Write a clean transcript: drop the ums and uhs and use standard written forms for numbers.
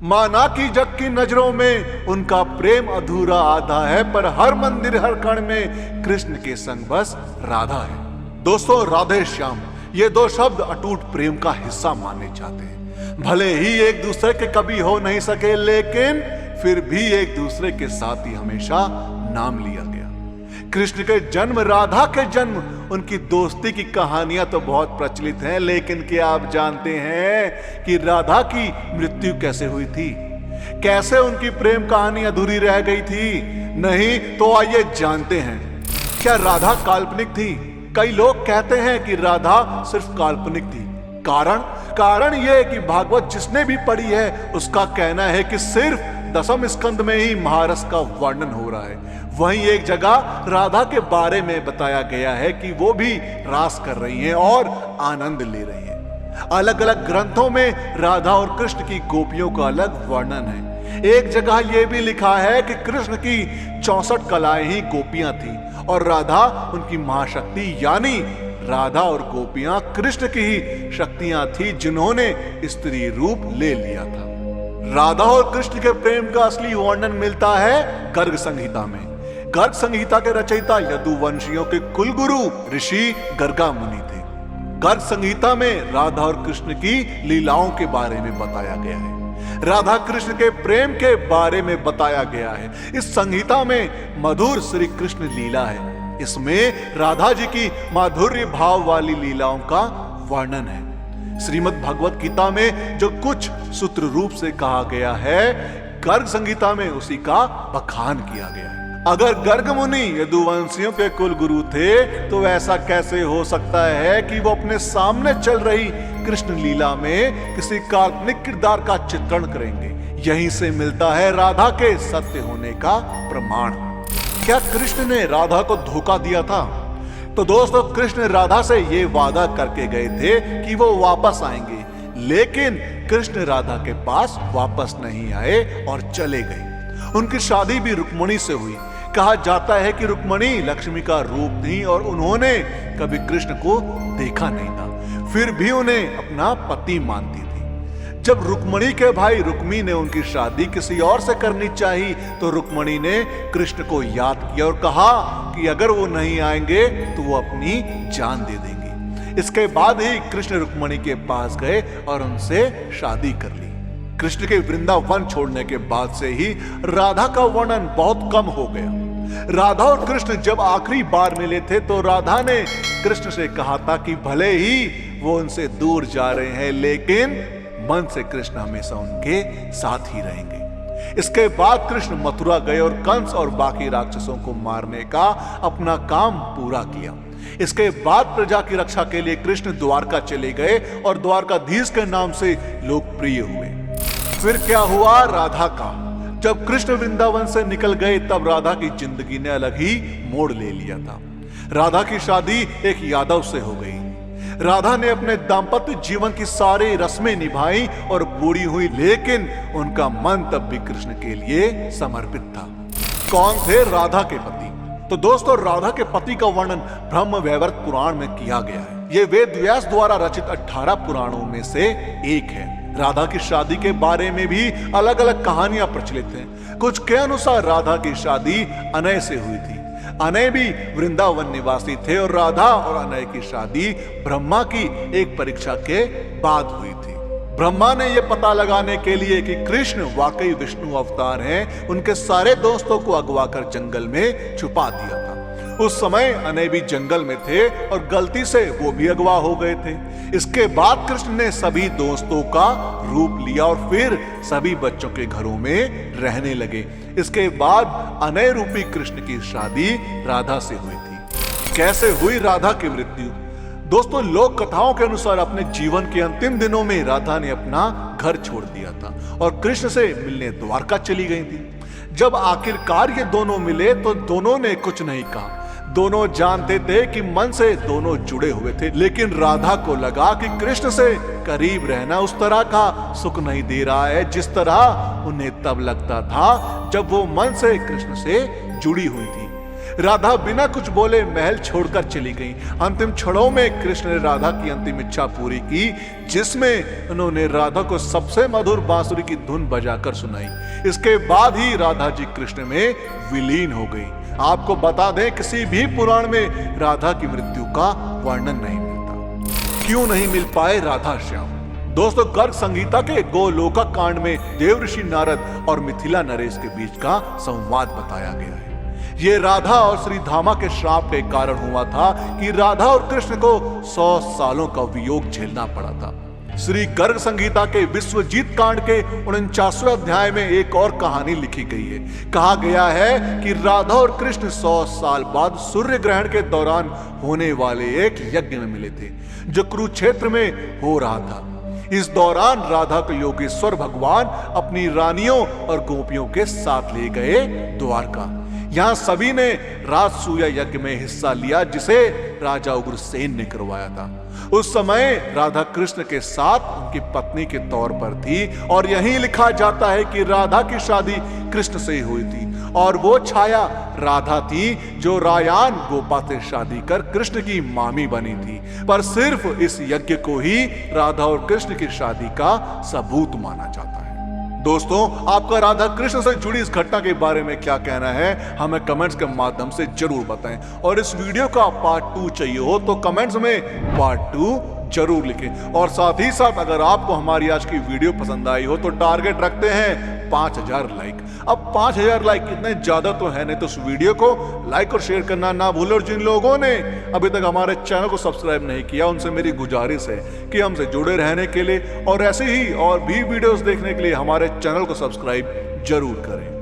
माना कि जग की नजरों में उनका प्रेम अधूरा आधा है, पर हर मंदिर हर कण में कृष्ण के संग बस राधा है। दोस्तों, राधे श्याम ये दो शब्द अटूट प्रेम का हिस्सा माने जाते हैं। भले ही एक दूसरे के कभी हो नहीं सके, लेकिन फिर भी एक दूसरे के साथ ही हमेशा नाम लिया गया। कृष्ण के जन्म, राधा के जन्म, उनकी दोस्ती की कहानियां तो बहुत प्रचलित हैं, लेकिन क्या आप जानते हैं कि राधा की मृत्यु कैसे हुई थी? कैसे उनकी प्रेम कहानी अधूरी रह गई थी? नहीं तो आइए जानते हैं। क्या राधा काल्पनिक थी? कई लोग कहते हैं कि राधा सिर्फ काल्पनिक थी। कारण यह है कि भागवत जिसने भी पढ़ी है उसका कहना है कि सिर्फ दसम स्कंद में ही महारस का वर्णन हो रहा है। वहीं एक जगह राधा के बारे में बताया गया है कि वो भी रास कर रही हैं और आनंद ले रही हैं। अलग अलग ग्रंथों में राधा और कृष्ण की गोपियों का अलग वर्णन है। एक जगह यह भी लिखा है कि कृष्ण की 64 कलाएं ही गोपियां थी और राधा उनकी महाशक्ति, यानी राधा और गोपियां कृष्ण की ही शक्तियां थी जिन्होंने स्त्री रूप ले लिया था। राधा और कृष्ण के प्रेम का असली वर्णन मिलता है गर्ग संहिता में। गर्ग संहिता के रचयिता यदुवंशियों के कुलगुरु ऋषि गर्गा मुनि थे। गर्ग संहिता में राधा और कृष्ण की लीलाओं के बारे में बताया गया है। राधा कृष्ण के प्रेम के बारे में बताया गया है। इस संहिता में मधुर श्री कृष्ण लीला है। इसमें राधा जी की माधुर्य भाव वाली लीलाओं का वर्णन है। श्रीमद् भगवत गीता में जो कुछ सूत्र रूप से कहा गया है, गर्ग संहिता में उसी का बखान किया गया है। अगर गर्ग मुनि यदुवंशियों के कुल गुरु थे तो ऐसा कैसे हो सकता है कि वो अपने सामने चल रही कृष्ण लीला में किसी काल्पनिक किरदार का चित्रण करेंगे? यहीं से मिलता है राधा के सत्य होने का प्रमाण। क्या कृष्ण ने राधा को धोखा दिया था? तो दोस्तों, कृष्ण राधा से ये वादा करके गए थे कि वो वापस आएंगे, लेकिन कृष्ण राधा के पास वापस नहीं आए और चले गए। उनकी शादी भी रुक्मिणी से हुई। कहा जाता है कि रुक्मिणी लक्ष्मी का रूप थी और उन्होंने कभी कृष्ण को देखा नहीं था, फिर भी उन्हें अपना पति मानती थी। जब रुक्मिणी के भाई रुक्मी ने उनकी शादी किसी और से करनी चाहिए तो रुक्मिणी ने कृष्ण को याद किया और कहा कि अगर वो नहीं आएंगे तो वो अपनी जान दे देंगे। इसके बाद ही कृष्ण रुक्मिणी के पास गए और उनसे शादी कर ली। कृष्ण के वृंदावन छोड़ने के बाद से ही राधा का वर्णन बहुत कम हो गया। राधा और कृष्ण जब आखिरी बार मिले थे तो राधा ने कृष्ण से कहा था कि भले ही वो उनसे दूर जा रहे हैं, लेकिन मन से कृष्ण हमेशा उनके साथ ही रहेंगे। इसके बाद कृष्ण मथुरा गए और कंस और बाकी राक्षसों को मारने का अपना काम पूरा किया। इसके बाद प्रजा की रक्षा के लिए कृष्ण द्वारका चले गए और द्वारकाधीश के नाम से लोकप्रिय हुए। फिर क्या हुआ राधा का? जब कृष्ण वृंदावन से निकल गए तब राधा की जिंदगी ने अलग ही मोड़ ले लिया था। राधा की शादी एक यादव से हो गई। राधा ने अपने दाम्पत्य जीवन की सारी रस्में निभाई और बूढ़ी हुई, लेकिन उनका मन तब भी कृष्ण के लिए समर्पित था। कौन थे राधा के पति? तो दोस्तों, राधा के पति का वर्णन ब्रह्म वैवर्त पुराण में किया गया है। यह वेद व्यास द्वारा रचित 18 पुराणों में से एक है। राधा की शादी के बारे में भी अलग अलग कहानियां प्रचलित हैं। कुछ के अनुसार राधा की शादी अनय से हुई थी। अनय भी वृंदावन निवासी थे और राधा और अनय की शादी ब्रह्मा की एक परीक्षा के बाद हुई थी। ब्रह्मा ने यह पता लगाने के लिए कि कृष्ण वाकई विष्णु अवतार हैं, उनके सारे दोस्तों को अगवा कर जंगल में छुपा दिया था। उस समय अनय भी जंगल में थे और गलती से वो भी अगवा हो गए थे। इसके बाद कृष्ण ने सभी दोस्तों का रूप लिया और फिर सभी बच्चों के घरों में रहने लगे। इसके बाद अनय रूपी कृष्ण की शादी राधा से हुई थी। कैसे हुई राधा की मृत्यु? दोस्तों, लोक कथाओं के अनुसार अपने जीवन के अंतिम दिनों में राधा ने अपना घर छोड़ दिया था और कृष्ण से मिलने द्वारका चली गई थी। जब आखिरकार ये दोनों मिले तो दोनों ने कुछ नहीं कहा। दोनों जानते थे कि मन से दोनों जुड़े हुए थे, लेकिन राधा को लगा कि कृष्ण से करीब रहना उस तरह का सुख नहीं दे रहा है जिस तरह उन्हें तब लगता था जब वो मन से कृष्ण से जुड़ी हुई थी। राधा बिना कुछ बोले महल छोड़कर चली गई। अंतिम क्षणों में कृष्ण ने राधा की अंतिम इच्छा पूरी की, जिसमें उन्होंने राधा को सबसे मधुर बांसुरी की धुन बजाकर सुनाई। इसके बाद ही राधा जी कृष्ण में विलीन हो गई। आपको बता दें, किसी भी पुराण में राधा की मृत्यु का वर्णन नहीं मिलता। क्यों नहीं मिल पाए राधा श्याम? दोस्तों, गर्ग संगीता के गोलोका कांड में देवऋषि नारद और मिथिला नरेश के बीच का संवाद बताया गया है। ये राधा और श्री धामा के श्राप के कारण हुआ था कि राधा और कृष्ण को 100 सालों का वियोग झेलना पड़ा था। श्री गर्ग संगीता के विश्वजीत कांड के 49वें अध्याय में एक और कहानी लिखी गई है। कहा गया है कि राधा और कृष्ण 100 साल बाद सूर्य ग्रहण के दौरान होने वाले एक यज्ञ में मिले थे, जो कुरुक्षेत्र में हो रहा था। इस दौरान राधा को योगेश्वर भगवान अपनी रानियों और गोपियों के साथ ले गए द्वारका। यहाँ सभी ने राजसूया यज्ञ में हिस्सा लिया, जिसे राजा उग्रसेन ने करवाया था। उस समय राधा कृष्ण के साथ उनकी पत्नी के तौर पर थी, और यही लिखा जाता है कि राधा की शादी कृष्ण से हुई थी, और वो छाया राधा थी जो रायान गोपा से शादी कर कृष्ण की मामी बनी थी। पर सिर्फ इस यज्ञ को ही राधा और कृष्ण की शादी का सबूत माना जाता है। दोस्तों, आपका राधा कृष्ण से जुड़ी इस घटना के बारे में क्या कहना है, हमें कमेंट्स के माध्यम से जरूर बताएं। और इस वीडियो का पार्ट 2 चाहिए हो तो कमेंट्स में पार्ट 2 जरूर लिखें। और साथ ही साथ अगर आपको हमारी आज की वीडियो पसंद आई हो तो टारगेट रखते हैं 5000 लाइक। अब 5000 लाइक इतने ज्यादा तो है नहीं, तो इस वीडियो को लाइक और शेयर करना ना भूलें। और जिन लोगों ने अभी तक हमारे चैनल को सब्सक्राइब नहीं किया, उनसे मेरी गुजारिश है कि हमसे जुड़े रहने के लिए और ऐसे ही और भी वीडियोस देखने के लिए हमारे चैनल को सब्सक्राइब जरूर करें।